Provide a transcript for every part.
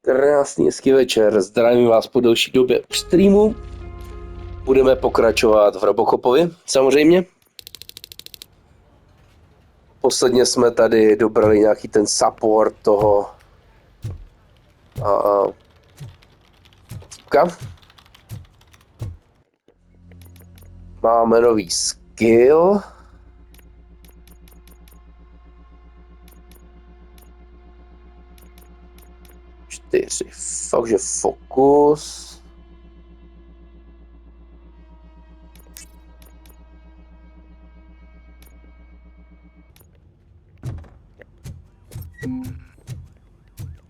Krásný hezký večer, zdravím vás po delší době u streamu. Budeme pokračovat v Robocopovi, samozřejmě. Posledně jsme tady dobrali nějaký ten support toho Máme nový skill. Fakt, že fokus.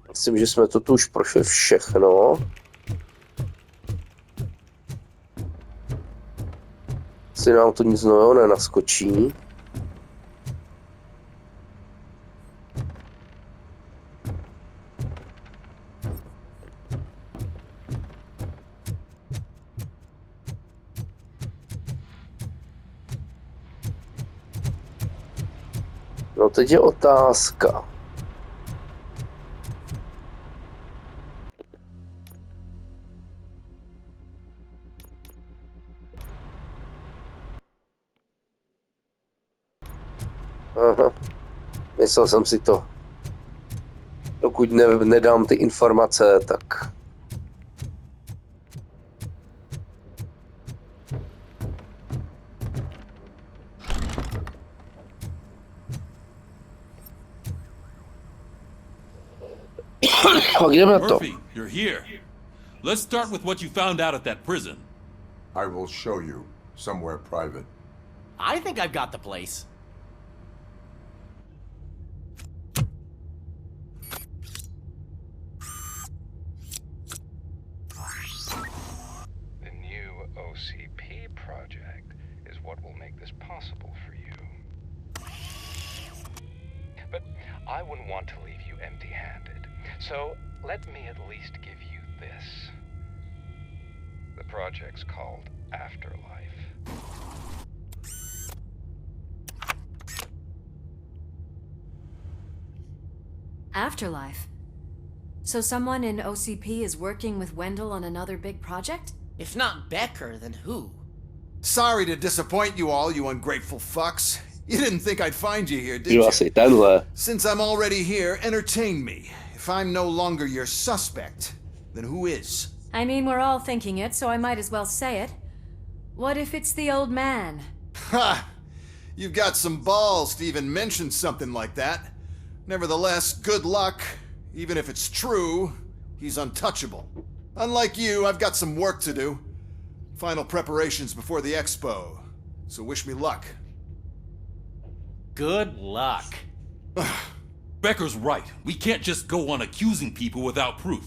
Myslím, že jsme to tu už prošli všechno. Si nám to nic nového nenaskočí. No teď je otázka. Aha, myslel jsem si to. Dokud nedám ty informace, tak... Murphy, you're here. Let's start with what you found out at that prison. I will show you, somewhere private. I think I've got the place. The new OCP project is what will make this possible for you. But I wouldn't want to leave you empty-handed, so let me at least give you this. The project's called Afterlife. Afterlife? So someone in OCP is working with Wendell on another big project? If not Becker, then who? Sorry to disappoint you all, you ungrateful fucks. You didn't think I'd find you here, did Jo, you? asi tenhle. Since I'm already here, entertain me. If I'm no longer your suspect, then who is? I mean, we're all thinking it, so I might as well say it. What if it's the old man? Ha! You've got some balls to even mention something like that. Nevertheless, good luck. Even if it's true, he's untouchable. Unlike you, I've got some work to do. Final preparations before the expo. So wish me luck. Good luck. Becker's right. We can't just go on accusing people without proof.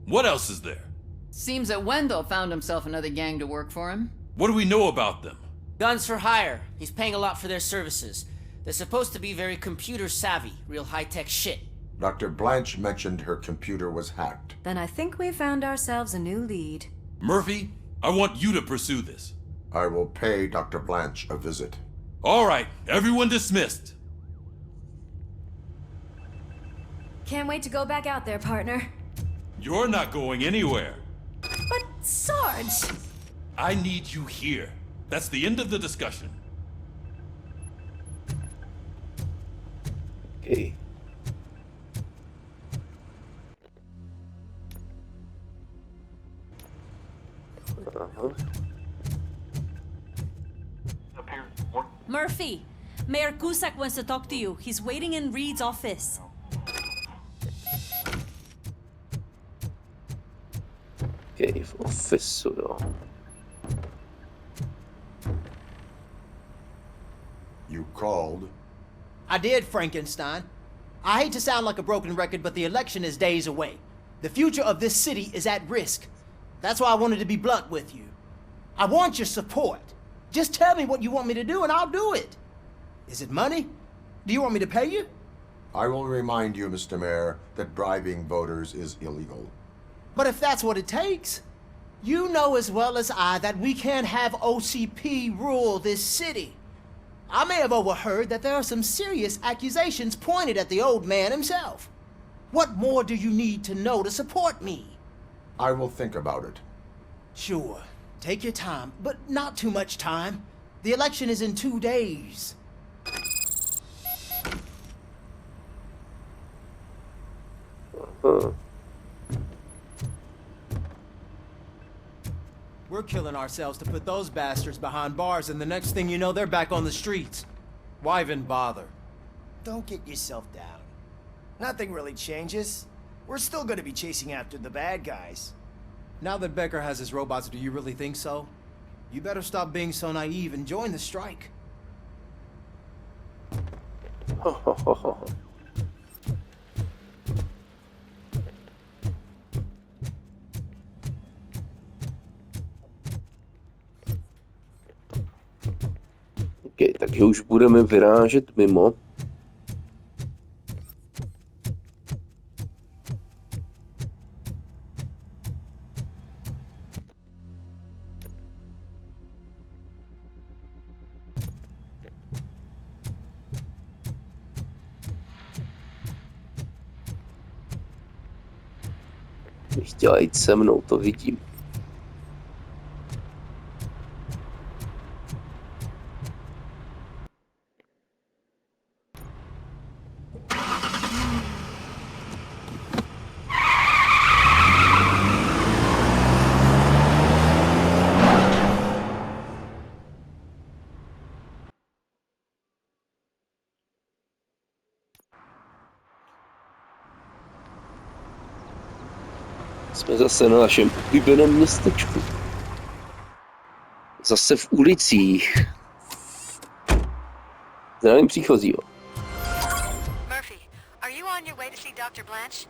What else is there? Seems that Wendell found himself another gang to work for him. What do we know about them? Guns for hire. He's paying a lot for their services. They're supposed to be very computer savvy, real high-tech shit. Dr. Blanche mentioned her computer was hacked. Then I think we found ourselves a new lead. Murphy, I want you to pursue this. I will pay Dr. Blanche a visit. All right, everyone dismissed. Can't wait to go back out there, partner. You're not going anywhere. But Sarge! I need you here. That's the end of the discussion. Okay. Murphy, Mayor Cusack wants to talk to you. He's waiting in Reed's office. Okay, v ofisu, jo. You called? I did, Frankenstein. I hate to sound like a broken record, but the election is days away. The future of this city is at risk. That's why I wanted to be blunt with you. I want your support. Just tell me what you want me to do and I'll do it. Is it money? Do you want me to pay you? I will remind you, Mr. Mayor, that bribing voters is illegal. But if that's what it takes, you know as well as I that we can't have OCP rule this city. I may have overheard that there are some serious accusations pointed at the old man himself. What more do you need to know to support me? I will think about it. Sure. Take your time, but not too much time. The election is in 2 days. We're killing ourselves to put those bastards behind bars, and the next thing you know, they're back on the streets. Why even bother? Don't get yourself down. Nothing really changes. We're still gonna be chasing after the bad guys. Now that Becker has his robots, do you really think so? You better stop being so naive and join the strike. OK, takže už budeme vyrážet mimo. Chtěla jít se mnou, to vidím. Jsme zase na našem oblíbeném městečku. Zase v ulicích. Zdravím příchozího. Murphy, are you on your way to see Dr. Blanche?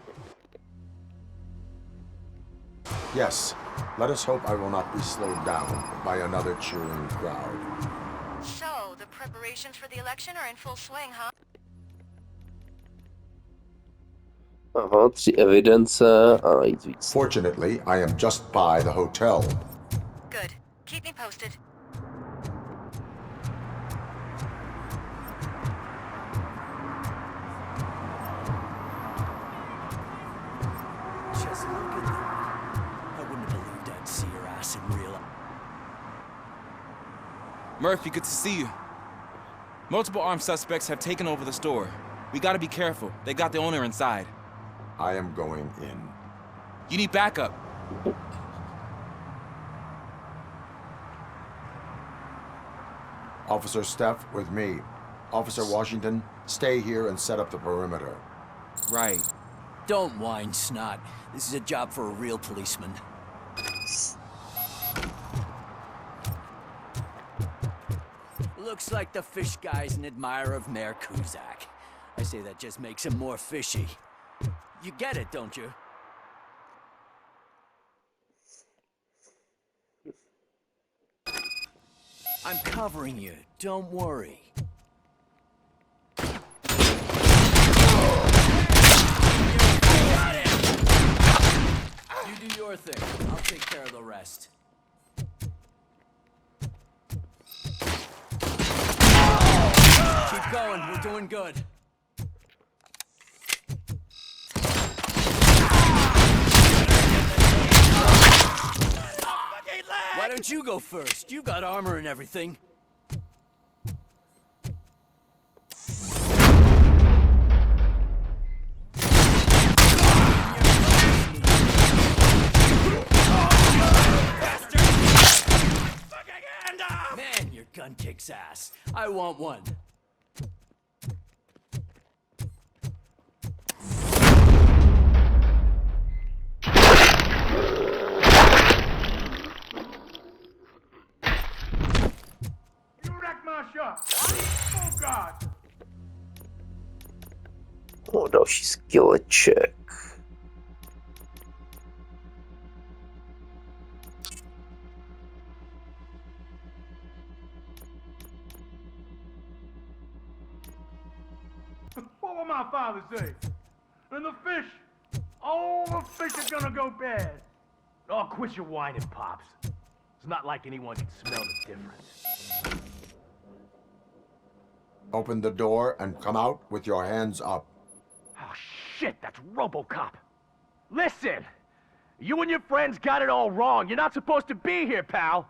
Yes. Let us hope I will not be slowed down by another cheering crowd. So, the preparations for the election are in full swing, huh? Aha, 3 evidence a najít víc. Fortunately, I am just by the hotel. Good. Keep me posted. Just look at that. I wouldn't have believed I'd see your ass in real life. Murphy, good to see you. Multiple armed suspects have taken over the store. We gotta be careful. They got the owner inside. I am going in. You need backup. Officer Steph with me. Officer Washington, stay here and set up the perimeter. Right. Don't whine, Snot. This is a job for a real policeman. Looks like the fish guy's an admirer of Mayor Kuzak. I say that just makes him more fishy. You get it, don't you? I'm covering you, don't worry. You do your thing, I'll take care of the rest. Keep going, we're doing good. Why don't you go first? You got armor and everything. Man, your gun kicks ass. I want one. O, další skilleček. What will my father say? And the fish? Oh, the fish are gonna go bad. Oh, quit your whining, Pops. It's not like anyone can smell the difference. Open the door and come out with your hands up. Oh, shit, that's Robocop. Listen, you and your friends got it all wrong. You're not supposed to be here, pal.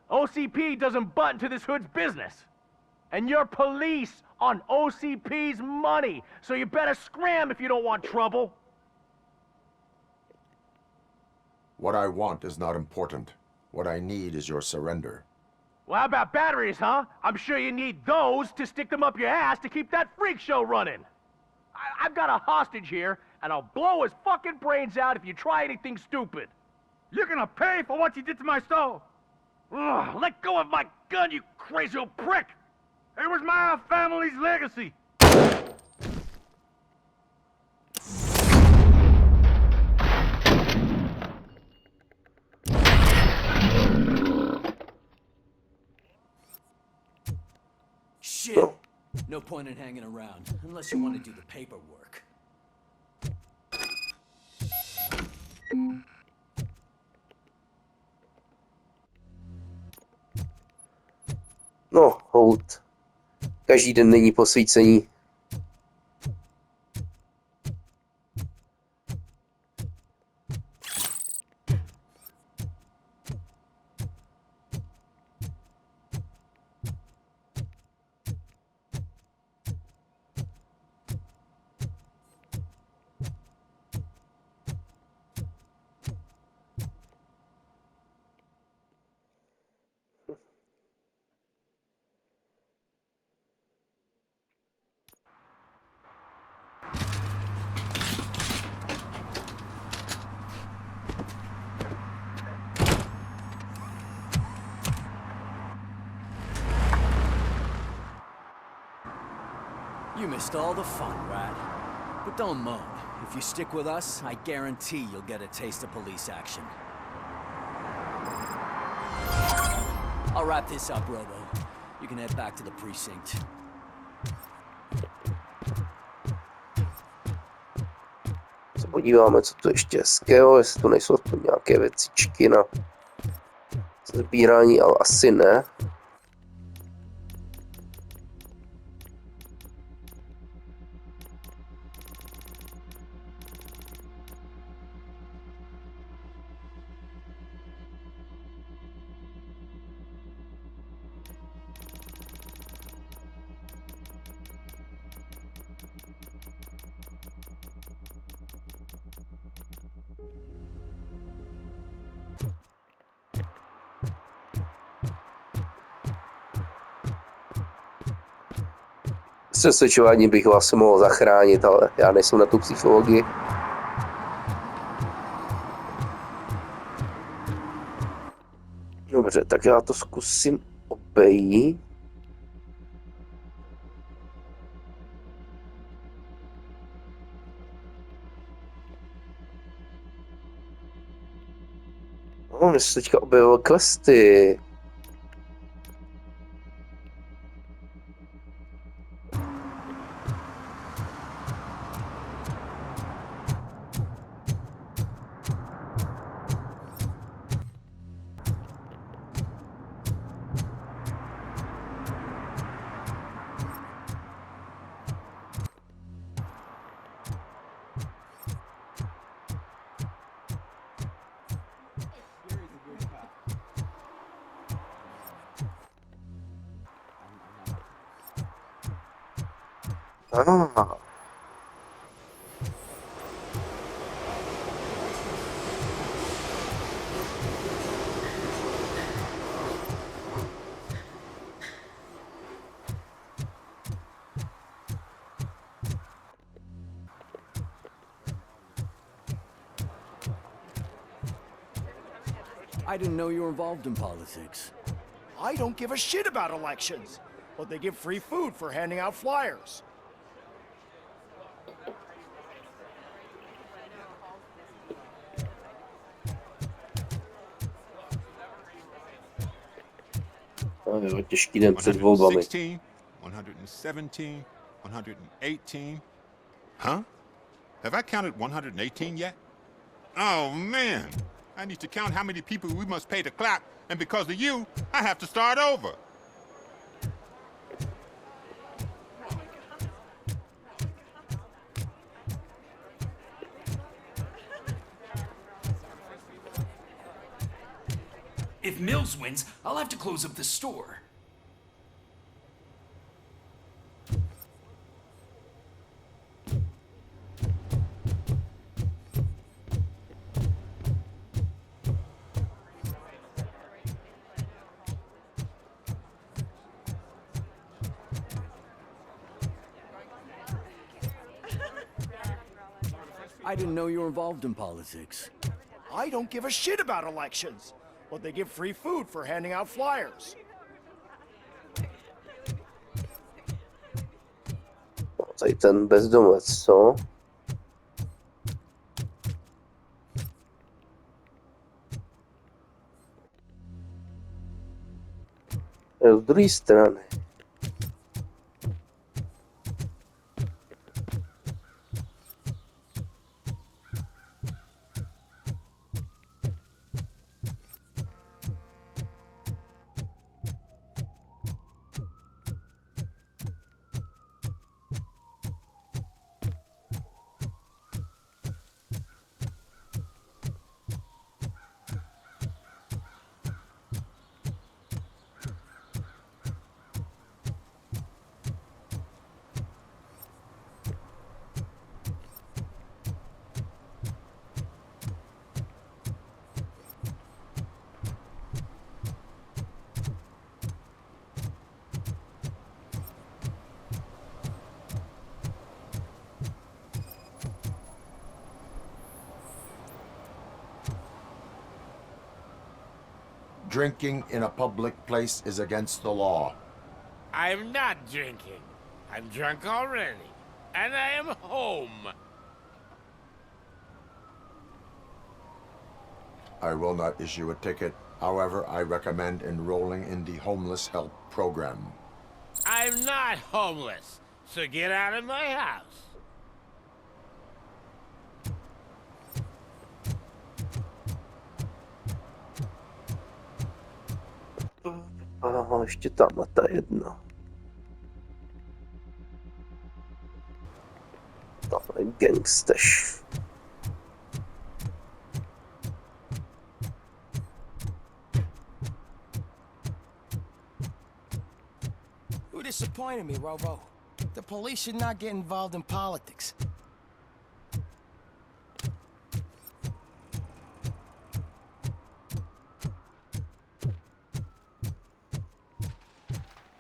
OCP doesn't butt into this hood's business. And you're police on OCP's money, so you better scram if you don't want trouble. What I want is not important. What I need is your surrender. Well, how about batteries, huh? I'm sure you need those to stick them up your ass to keep that freak show running. I've got a hostage here, and I'll blow his fucking brains out if you try anything stupid. You're gonna pay for what you did to my soul. Ugh, let go of my gun, you crazy old prick! It was my family's legacy. Shit! No point in hanging around, unless you want to do the paperwork. No, hold. Každý den není posvícení. You missed all the fun, Rat. But don't moan. If you stick with us, I guarantee you'll get a taste of police action. I'll wrap this up, Robo. You can head back to the precinct. Se podíváme, co tu ještě hezkého, jestli tu nejsou aspoň nějaké věcičky na sbírání, ale asi ne. Přesvědčování bych vás mohl zachránit, ale já nejsem na tu psychologii. Dobře, tak já to zkusím obejít. Mně se teďka objevily questy. Ah. I didn't know you were involved in politics. I don't give a shit about elections, but they give free food for handing out flyers. Těžký den před volbami. 116, 117, 118. Huh? Have I counted 118 yet? Oh, man. I need to count how many people we must pay to clap, and because of you, I have to start over. If Mills wins, I'll have to close up the store. I didn't know you were involved in politics. I don't give a shit about elections, but they give free food for handing out flyers. Tady ten bezdomovec, co? Z druhé strany. Drinking in a public place is against the law. I'm not drinking. I'm drunk already. And I am home. I will not issue a ticket. However, I recommend enrolling in the homeless help program. I'm not homeless, so get out of my house. Aha, ještě tamhle ta jedna. Tamhle gangsters. You disappointed me, Robo. The police should not get involved in politics.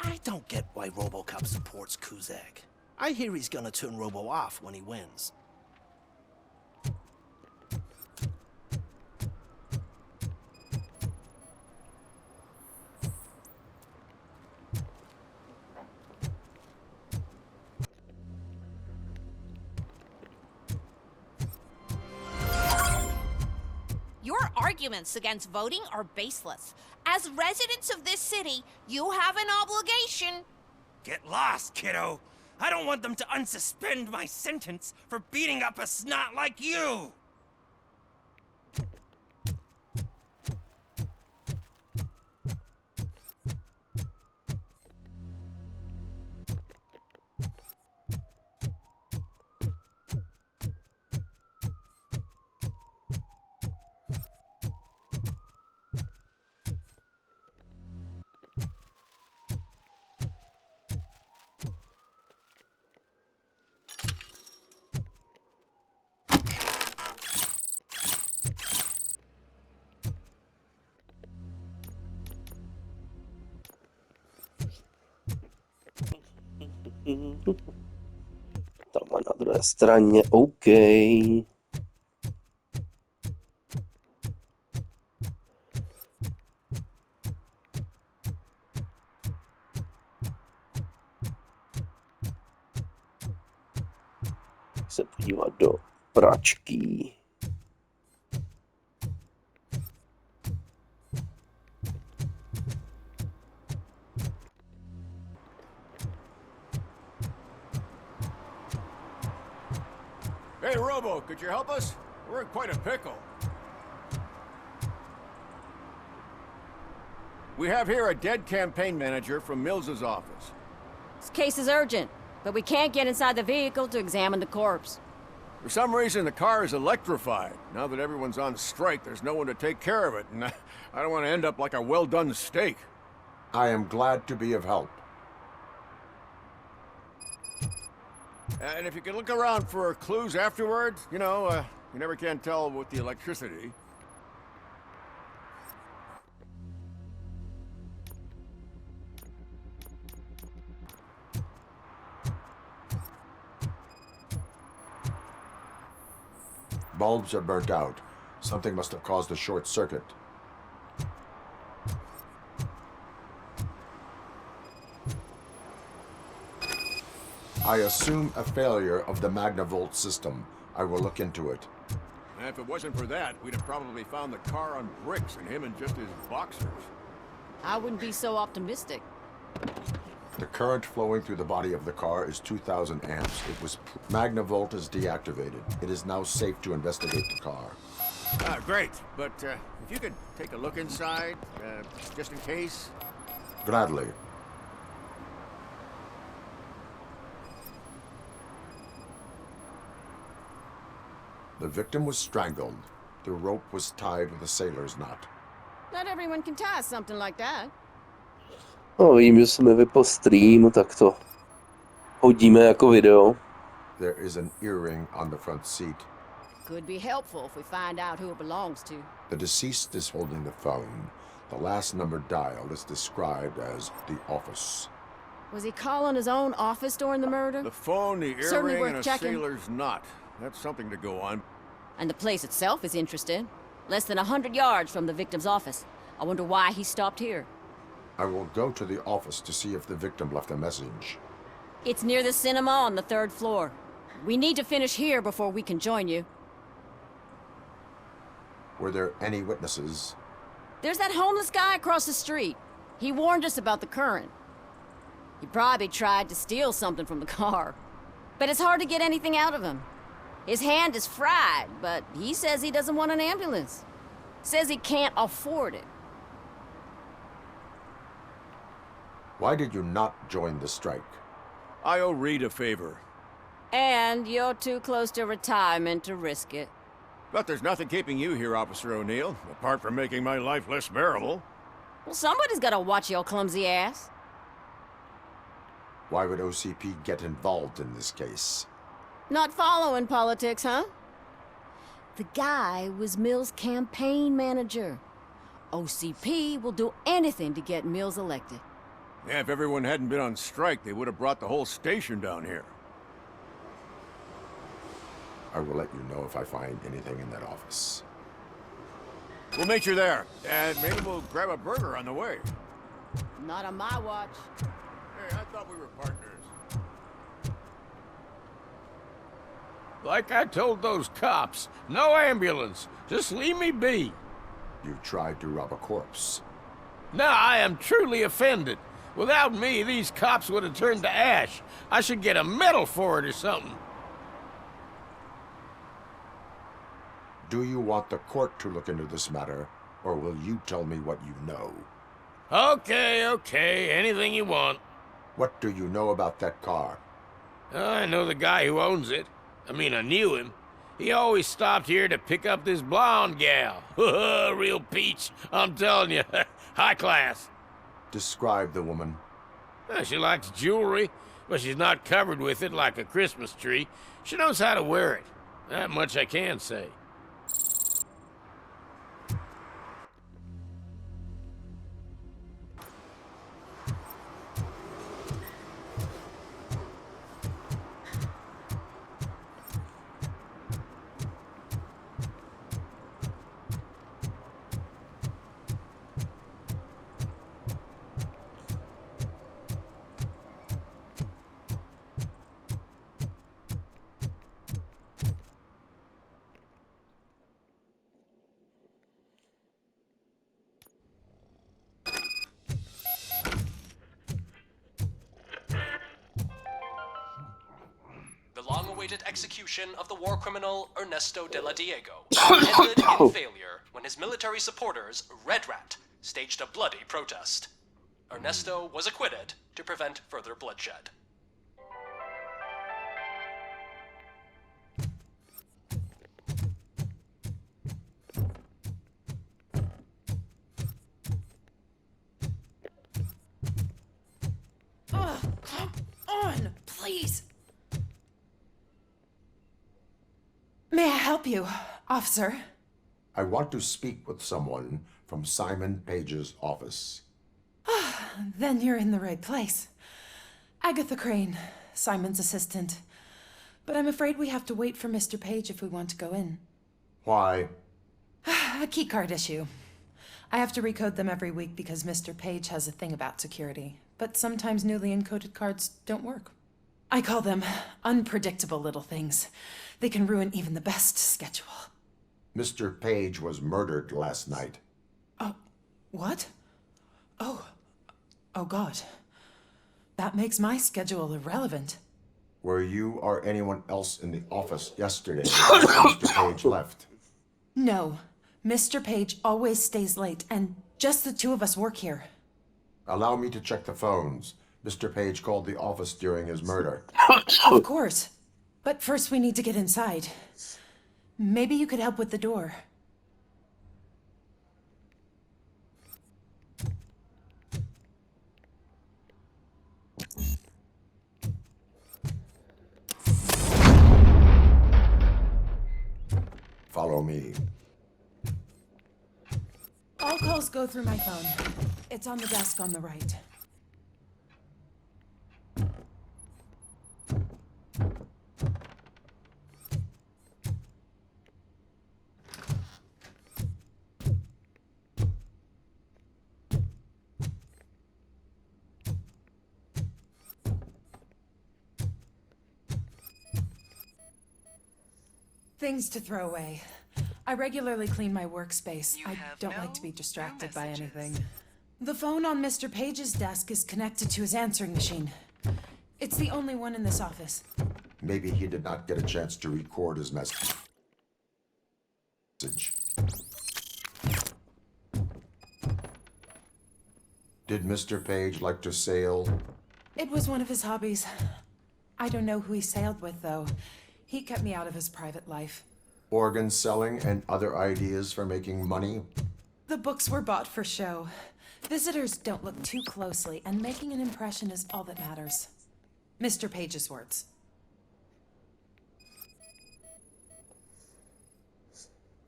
I don't get why Robocop supports Cusack. I hear he's gonna turn Robo off when he wins. Your arguments against voting are baseless. As residents of this city, you have an obligation. Get lost, kiddo. I don't want them to unsuspend my sentence for beating up a snot like you. Tam na druhé straně, OK. Se podívat do pračky. Hey, Robo, could you help us? We're in quite a pickle. We have here a dead campaign manager from Mills's office. This case is urgent, but we can't get inside the vehicle to examine the corpse. For some reason, the car is electrified. Now that everyone's on strike, there's no one to take care of it, and I don't want to end up like a well-done steak. I am glad to be of help. And if you can look around for clues afterwards, you know, you never can tell with the electricity. Bulbs are burnt out. Something must have caused a short circuit. I assume a failure of the Magnavolt system. I will look into it. And if it wasn't for that, we'd have probably found the car on bricks and him in just his boxers. I wouldn't be so optimistic. The current flowing through the body of the car is 2,000 amps. It was Magnavolt is deactivated. It is now safe to investigate the car. Great. But if you could take a look inside, just in case. Gladly. The victim was strangled. The rope was tied with a sailor's knot. Not everyone can tie something like that. No, vím, že se mi vypl stream, tak to hodíme jako video. There is an earring on the front seat. Could be helpful if we find out who it belongs to. The deceased is holding the phone. The last number dialed is described as the office. Was he calling his own office during the murder? The phone, the Certainly earring, worth and a checking. sailor's knot. That's something to go on. And the place itself is interesting. Less than 100 yards from the victim's office. I wonder why he stopped here. I will go to the office to see if the victim left a message. It's near the cinema on the 3rd floor. We need to finish here before we can join you. Were there any witnesses? There's that homeless guy across the street. He warned us about the current. He probably tried to steal something from the car. But it's hard to get anything out of him. His hand is fried, but he says he doesn't want an ambulance. Says he can't afford it. Why did you not join the strike? I owe Reed a favor. And you're too close to retirement to risk it. But there's nothing keeping you here, Officer O'Neill, apart from making my life less bearable. Well, somebody's gotta watch your clumsy ass. Why would OCP get involved in this case? Not following politics, huh? The guy was Mills' campaign manager. OCP will do anything to get Mills elected. Yeah, if everyone hadn't been on strike, they would have brought the whole station down here. I will let you know if I find anything in that office. We'll meet you there, and maybe we'll grab a burger on the way. Not on my watch. Hey, I thought we were partners. Like I told those cops, no ambulance. Just leave me be. You tried to rob a corpse. Now I am truly offended. Without me, these cops would have turned to ash. I should get a medal for it or something. Do you want the court to look into this matter, or will you tell me what you know? Okay, anything you want. What do you know about that car? I know the guy who owns it. I mean, I knew him. He always stopped here to pick up this blonde gal. Real peach, I'm telling you. High class. Describe the woman. She likes jewelry, but she's not covered with it like a Christmas tree. She knows how to wear it. That much I can say. Long-awaited execution of the war criminal Ernesto de la Diego ended in failure when his military supporters, Red Rat, staged a bloody protest. Ernesto was acquitted to prevent further bloodshed. Come on, please. May I help you, officer? I want to speak with someone from Simon Page's office. Then you're in the right place. Agatha Crane, Simon's assistant. But I'm afraid we have to wait for Mr. Page if we want to go in. Why? A key card issue. I have to recode them every week because Mr. Page has a thing about security. But sometimes newly encoded cards don't work. I call them unpredictable little things. They can ruin even the best schedule. Mr. Page was murdered last night. What? Oh God. That makes my schedule irrelevant. Were you or anyone else in the office yesterday after Mr. Page left? No. Mr. Page always stays late, and just the two of us work here. Allow me to check the phones. Mr. Page called the office during his murder. Of course. But first we need to get inside. Maybe you could help with the door. Follow me. All calls go through my phone. It's on the desk on the right. Things to throw away. I regularly clean my workspace. I don't like to be distracted by anything. The phone on Mr. Page's desk is connected to his answering machine. It's the only one in this office. Maybe he did not get a chance to record his message. Did Mr. Page like to sail? It was one of his hobbies. I don't know who he sailed with, though. He kept me out of his private life. Organ selling and other ideas for making money? The books were bought for show. Visitors don't look too closely, and making an impression is all that matters. Mr. Page's words.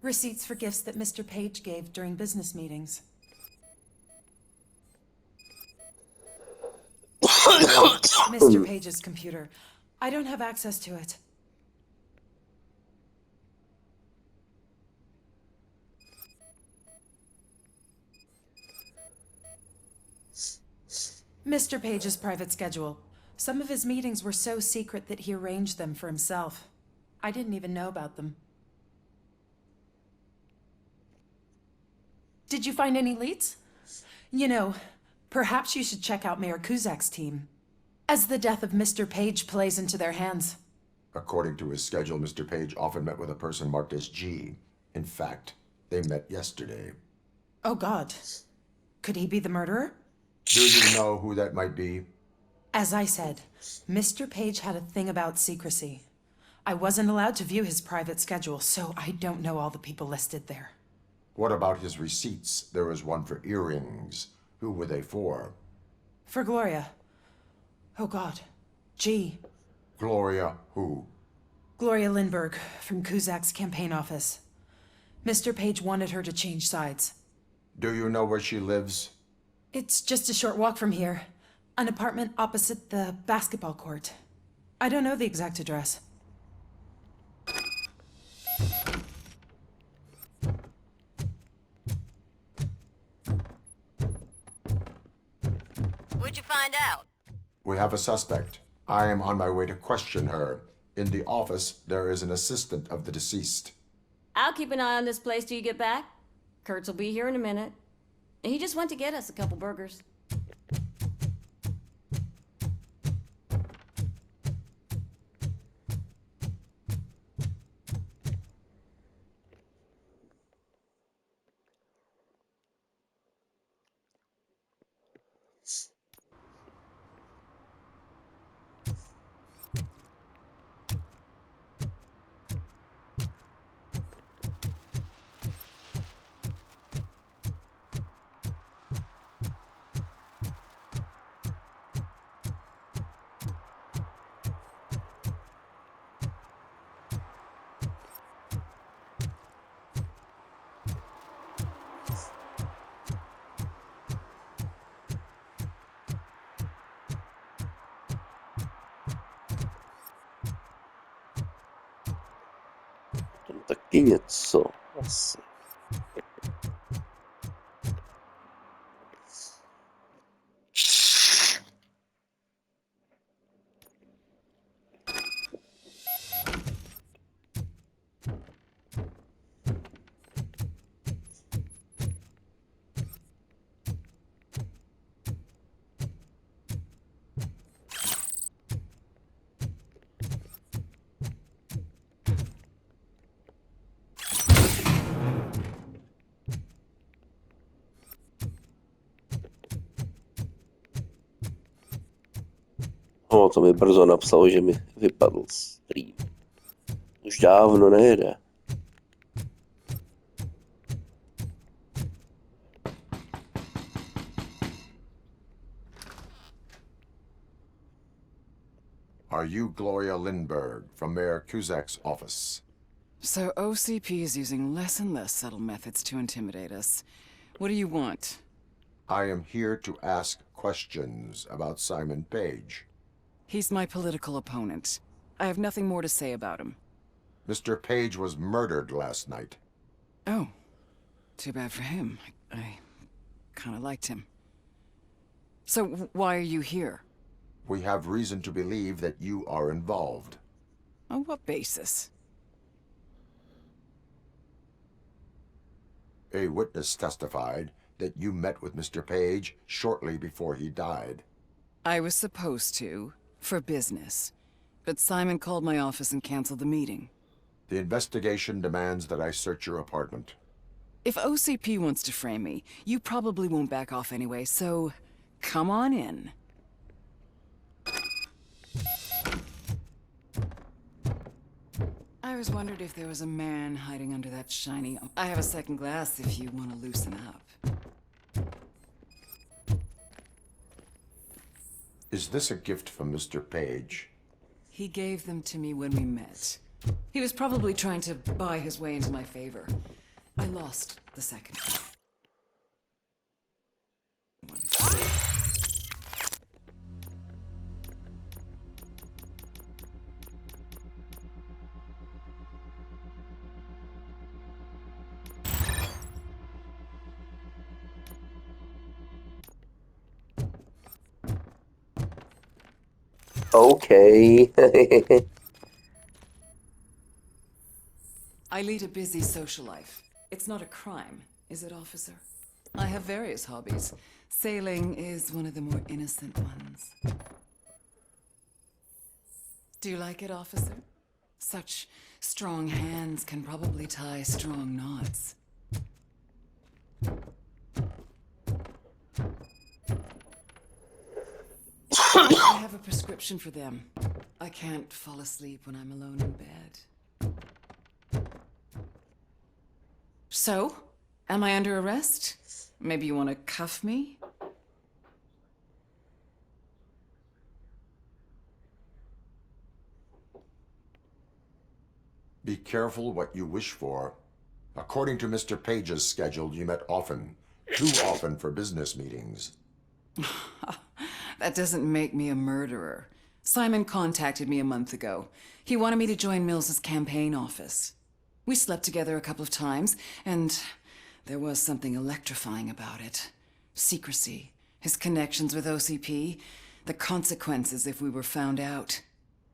Receipts for gifts that Mr. Page gave during business meetings. Mr. Page's computer. I don't have access to it. Mr. Page's private schedule. Some of his meetings were so secret that he arranged them for himself. I didn't even know about them. Did you find any leads? You know, perhaps you should check out Mayor Kuzak's team, as the death of Mr. Page plays into their hands. According to his schedule, Mr. Page often met with a person marked as G. In fact, they met yesterday. Oh God. Could he be the murderer? Do you know who that might be? As I said, Mr. Page had a thing about secrecy. I wasn't allowed to view his private schedule, so I don't know all the people listed there. What about his receipts? There was one for earrings. Who were they for? For Gloria. Oh God. G. Gloria who? Gloria Lindbergh, from Kuzak's campaign office. Mr. Page wanted her to change sides. Do you know where she lives? It's just a short walk from here. An apartment opposite the basketball court. I don't know the exact address. What'd you find out? We have a suspect. I am on my way to question her. In the office, there is an assistant of the deceased. I'll keep an eye on this place till you get back. Kurtz will be here in a minute. He just went to get us a couple burgers. taky něco. Asi. No, to mi brzo napsalo, že mi vypadl stream. Už dávno nejede. Are you Gloria Lindbergh from Mayor Cusack's office? So OCP is using less and less subtle methods to intimidate us. What do you want? I am here to ask questions about Simon Page. He's my political opponent. I have nothing more to say about him. Mr. Page was murdered last night. Oh. Too bad for him. I kinda liked him. So why are you here? We have reason to believe that you are involved. On what basis? A witness testified that you met with Mr. Page shortly before he died. I was supposed to, for business. But Simon called my office and canceled the meeting. The investigation demands that I search your apartment. If OCP wants to frame me, you probably won't back off anyway, so come on in. I always wondered if there was a man hiding under that shiny... I have a second glass if you want to loosen up. Is this a gift from Mr. Page? He gave them to me when we met. He was probably trying to buy his way into my favor. I lost the second one. Okay. I lead a busy social life. It's not a crime, is it, officer? I have various hobbies. Sailing is one of the more innocent ones. Do you like it, officer? Such strong hands can probably tie strong knots. I have a prescription for them. I can't fall asleep when I'm alone in bed. So, am I under arrest? Maybe you want to cuff me? Be careful what you wish for. According to Mr. Page's schedule, you met often. Too often for business meetings. That doesn't make me a murderer. Simon contacted me a month ago. He wanted me to join Mills's campaign office. We slept together a couple of times, and there was something electrifying about it. Secrecy, his connections with OCP, the consequences if we were found out.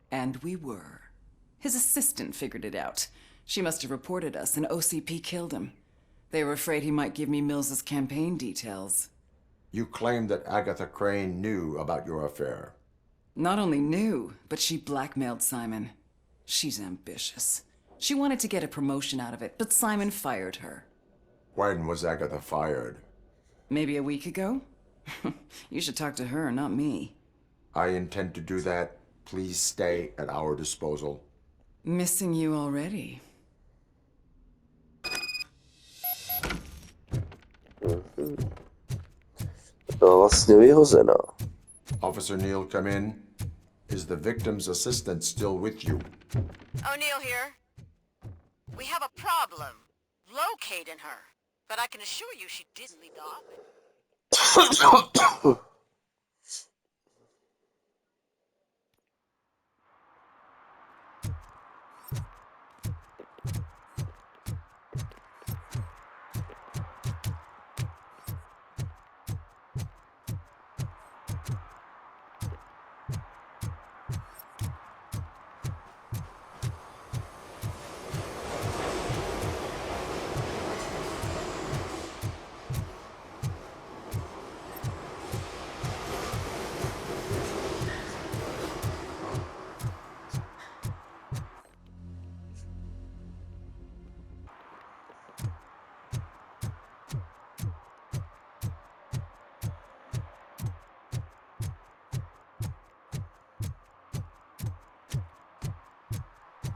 And we were. His assistant figured it out. She must have reported us, and OCP killed him. They were afraid he might give me Mills's campaign details. You claim that Agatha Crane knew about your affair. Not only knew, but she blackmailed Simon. She's ambitious. She wanted to get a promotion out of it, but Simon fired her. When was Agatha fired? Maybe a week ago? You should talk to her, not me. I intend to do that. Please stay at our disposal. Missing you already. Byla vlastně vyhozená. Officer Neal, come in. Is the victim's assistant still with you? O'Neill here. We have a problem locating her, but I can assure you she didn't leave the office.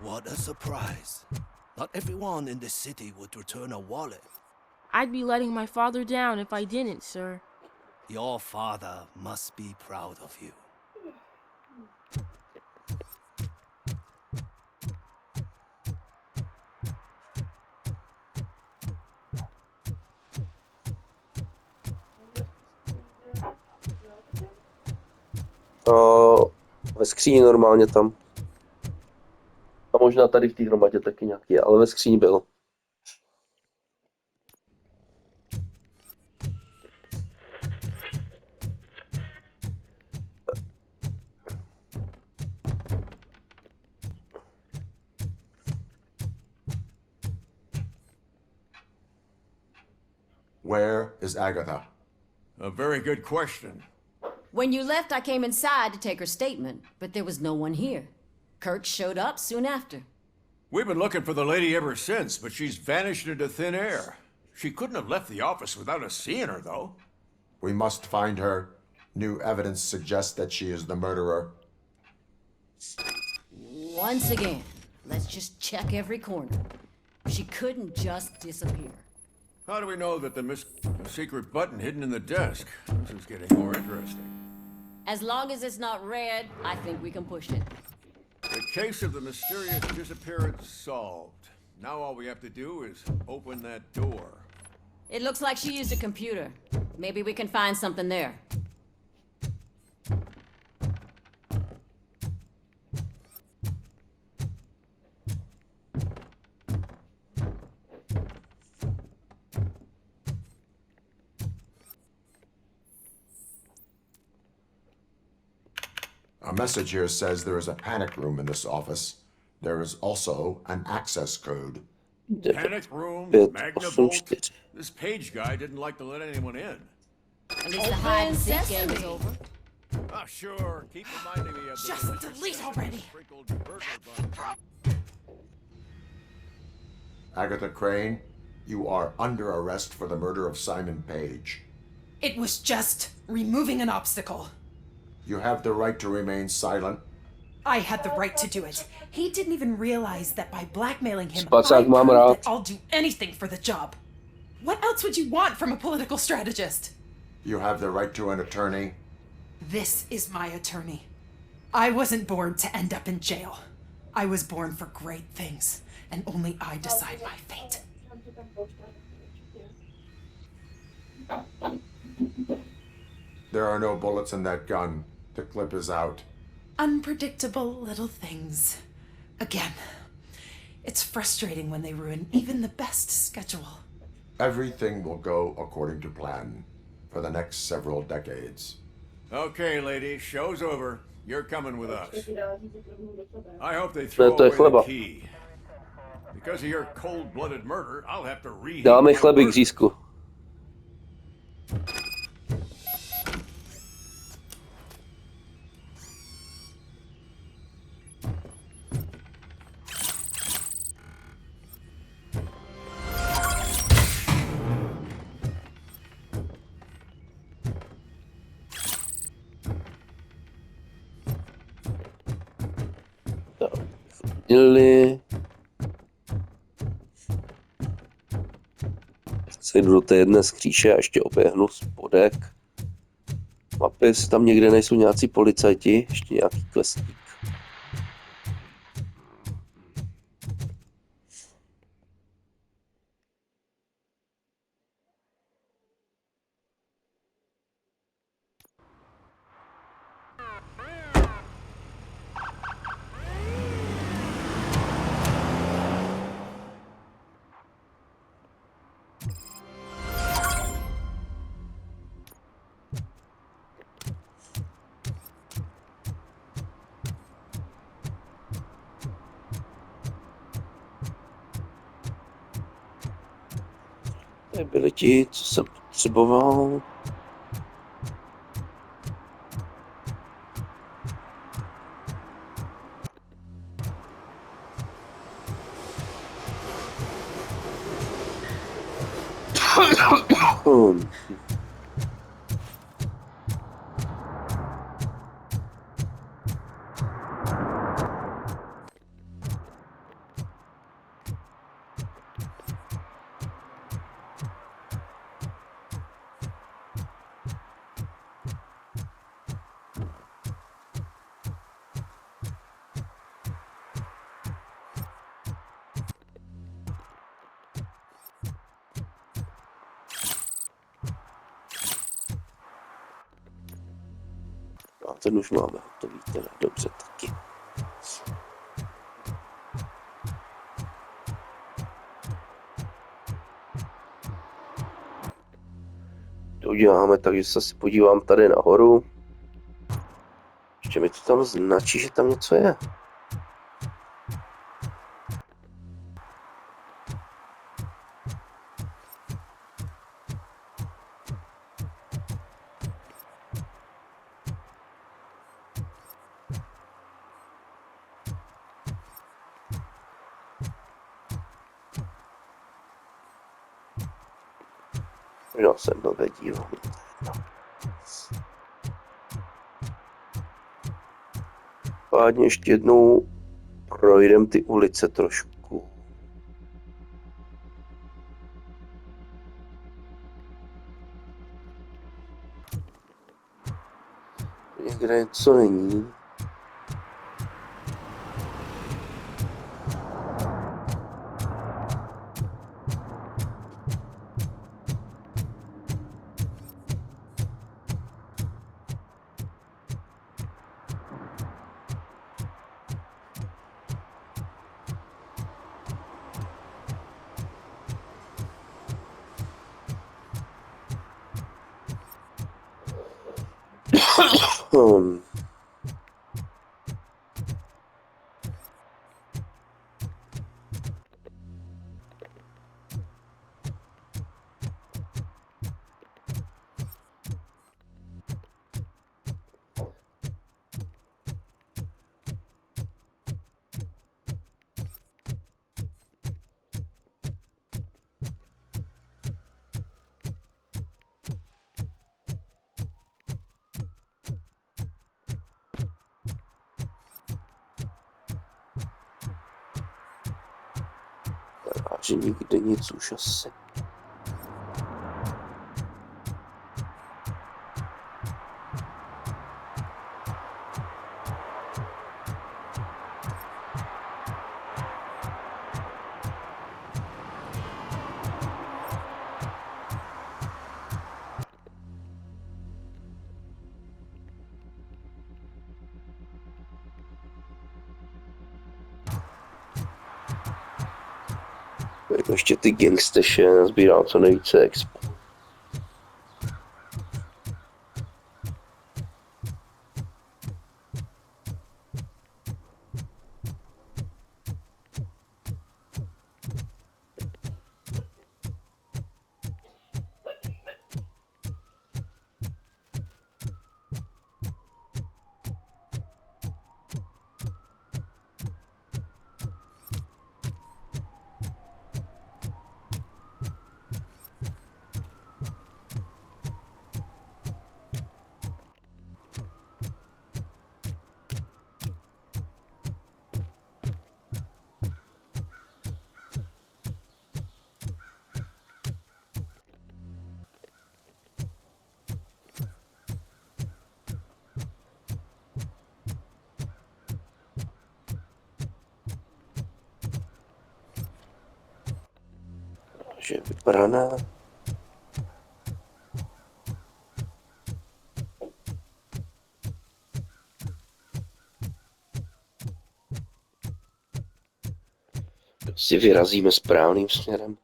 What a surprise. Not everyone in this city would return a wallet. I'd be letting my father down if I didn't, sir. Your father must be proud of you. Ve skříni normálně tam. A možná tady v té hromadě taky nějaký, ale ve skříni byl. Where is Agatha? A very good question. When you left, I came inside to take her statement, but there was no one here. Kirk showed up soon after. We've been looking for the lady ever since, but she's vanished into thin air. She couldn't have left the office without us seeing her, though. We must find her. New evidence suggests that she is the murderer. Once again, let's just check every corner. She couldn't just disappear. How do we know that the secret button hidden in the desk? This is getting more interesting. As long as it's not red, I think we can push it. The case of the mysterious disappearance solved. Now all we have to do is open that door. It looks like she used a computer. Maybe we can find something there. A message here says there is a panic room in this office. There is also an access code. Panic room, Magnavolt. This page guy didn't like to let anyone in. At least the hide and seek game is over. Ah, sure. Keep reminding me of Just delete already. Agatha Crane, you are under arrest for the murder of Simon Page. It was just removing an obstacle. You have the right to remain silent. I had the right to do it. He didn't even realize that by blackmailing him, Spacák I mám proved rád. that I'll do anything for the job. What else would you want from a political strategist? You have the right to an attorney. This is my attorney. I wasn't born to end up in jail. I was born for great things, and only I decide my fate. There are no bullets in that gun. The clip is out. Unpredictable little things. Again, it's frustrating when they ruin even the best schedule. Everything will go according to plan for the next several decades. Okay, lady, show's over. You're coming with us. I hope they throw To je away chleba. the key. Because of your cold-blooded murder, I'll have to reheat Dáme my chleby k verdict. řízku. Měli. Sejdu do té jedné skříše a ještě oběhnu spodek. Mapy, tam někde nejsou nějací policajti, ještě nějaký klesník. Tady byli ti, co jsem potřeboval. A ten už máme hotový, teda dobře taky. To uděláme tak, že se asi podívám tady nahoru. Ještě mi to tam značí, že tam něco je. No, jsem to vedíval. Pádně ještě jednou projdem ty ulice trošku. Někde něco není. Že nikde nic už asi. Ještě ty gangsteše nazbíral co nejvíce expo. Že je vybraná. Si vyrazíme správným směrem.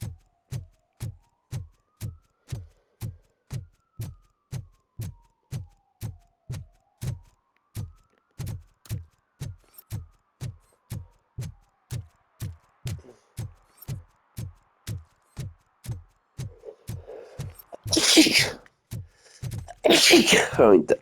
Promiňte.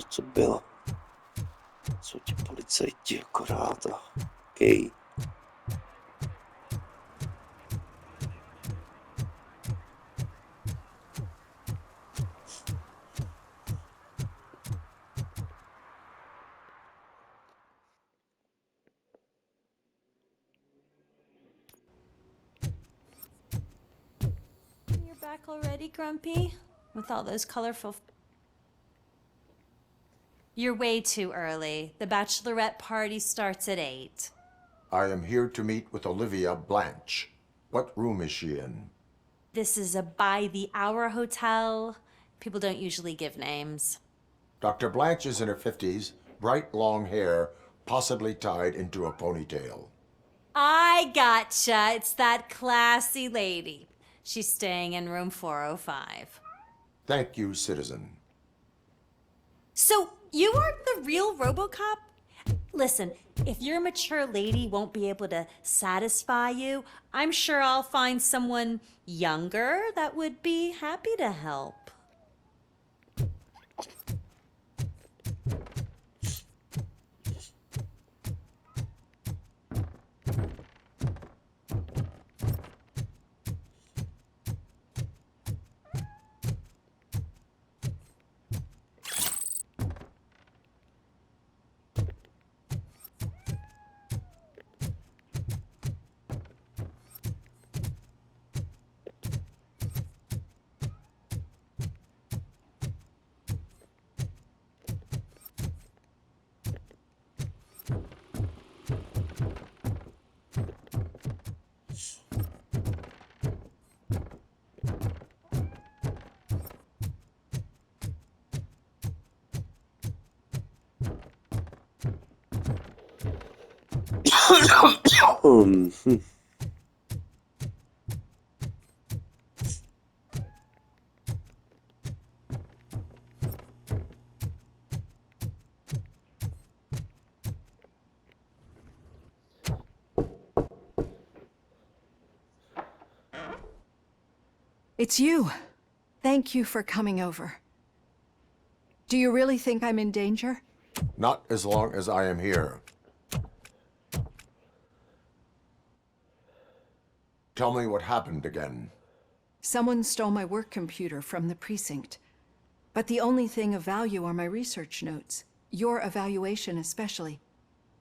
Co bylo? Jsou ti policajti akorát a okej. back already, Grumpy? With all those colorful... You're way too early. The bachelorette party starts at 8. I am here to meet with Olivia Blanche. What room is she in? This is a by-the-hour hotel. People don't usually give names. Dr. Blanche is in her 50s, bright long hair, possibly tied into a ponytail. I gotcha. It's that classy lady. She's staying in room 405. Thank you, citizen. So, you aren't the real Robocop? Listen, if your mature lady won't be able to satisfy you, I'm sure I'll find someone younger that would be happy to help. It's you. Thank you for coming over. Do you really think I'm in danger? Not as long as I am here. Tell me what happened again. Someone stole my work computer from the precinct. But the only thing of value are my research notes. Your evaluation especially.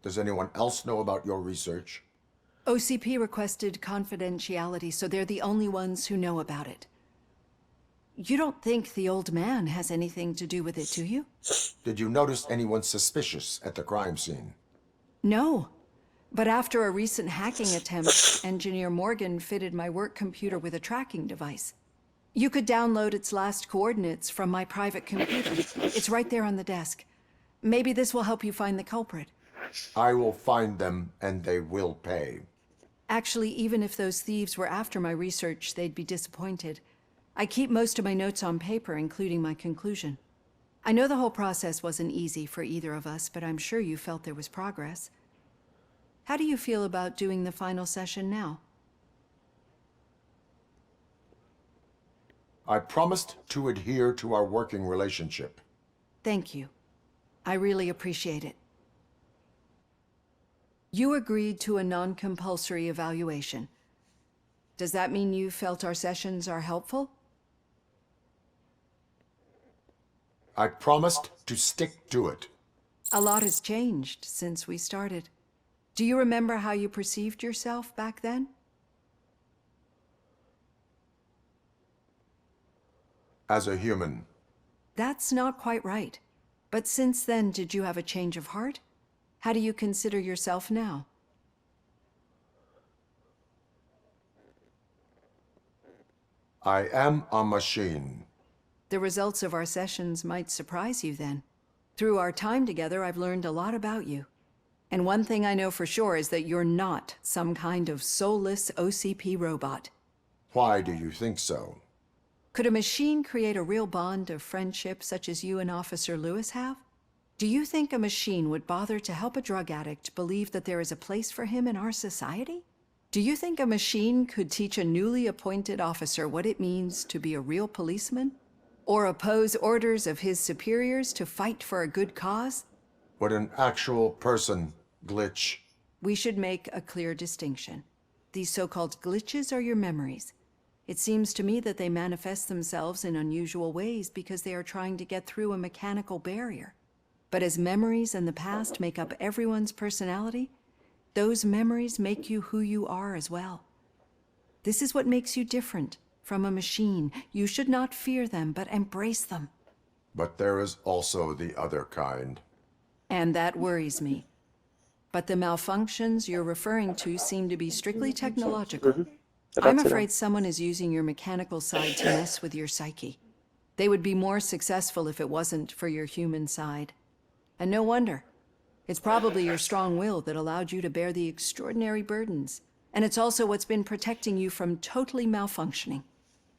Does anyone else know about your research? OCP requested confidentiality, so they're the only ones who know about it. You don't think the old man has anything to do with it, do you? Did you notice anyone suspicious at the crime scene? No. But after a recent hacking attempt, Engineer Morgan fitted my work computer with a tracking device. You could download its last coordinates from my private computer. It's right there on the desk. Maybe this will help you find the culprit. I will find them, and they will pay. Actually, even if those thieves were after my research, they'd be disappointed. I keep most of my notes on paper, including my conclusion. I know the whole process wasn't easy for either of us, but I'm sure you felt there was progress. How do you feel about doing the final session now? I promised to adhere to our working relationship. Thank you. I really appreciate it. You agreed to a non-compulsory evaluation. Does that mean you felt our sessions are helpful? I promised to stick to it. A lot has changed since we started. Do you remember how you perceived yourself back then? As a human. That's not quite right. But since then, did you have a change of heart? How do you consider yourself now? I am a machine. The results of our sessions might surprise you then. Through our time together, I've learned a lot about you. And one thing I know for sure is that you're not some kind of soulless OCP robot. Why do you think so? Could a machine create a real bond of friendship such as you and Officer Lewis have? Do you think a machine would bother to help a drug addict believe that there is a place for him in our society? Do you think a machine could teach a newly appointed officer what it means to be a real policeman? Or oppose orders of his superiors to fight for a good cause? Would an actual person glitch? We should make a clear distinction. These so-called glitches are your memories. It seems to me that they manifest themselves in unusual ways because they are trying to get through a mechanical barrier. But as memories in the past make up everyone's personality, those memories make you who you are as well. This is what makes you different from a machine. You should not fear them, but embrace them. But there is also the other kind. And that worries me. But the malfunctions you're referring to seem to be strictly technological. I'm afraid someone is using your mechanical side to mess with your psyche. They would be more successful if it wasn't for your human side. And no wonder. It's probably your strong will that allowed you to bear the extraordinary burdens. And it's also what's been protecting you from totally malfunctioning.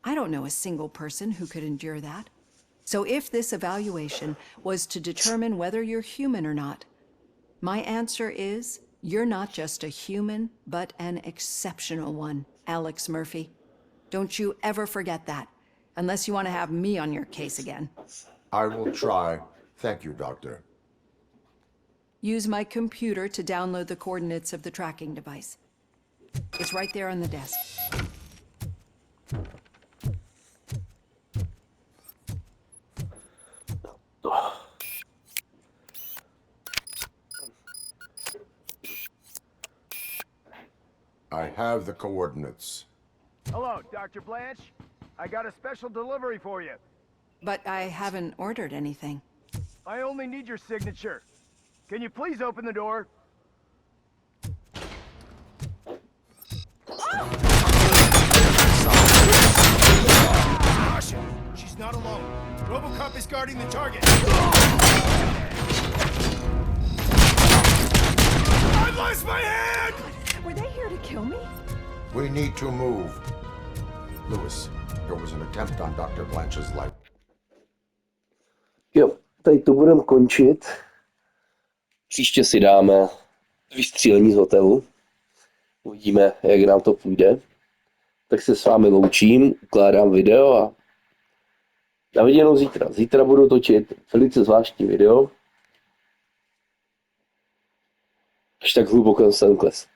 I don't know a single person who could endure that. So if this evaluation was to determine whether you're human or not, my answer is you're not just a human, but an exceptional one, Alex Murphy. Don't you ever forget that, unless you want to have me on your case again. I will try. Thank you, Doctor. Use my computer to download the coordinates of the tracking device. It's right there on the desk. I have the coordinates. Hello, Dr. Blanche. I got a special delivery for you. But I haven't ordered anything. I only need your signature. Can you please open the door? Caution! She's not alone. Robocop is guarding the target. I lost my hand! Were they here to kill me? We need to move. Lewis, there was an attempt on Dr. Blanche's life. Jo, tady to budeme končit. Příště si dáme vystřílení z hotelu. Uvidíme, jak nám to půjde. Tak se s vámi loučím, ukládám video a na viděnou zítra. Zítra budu točit velice zvláštní video. Až tak hluboko jsem klesl.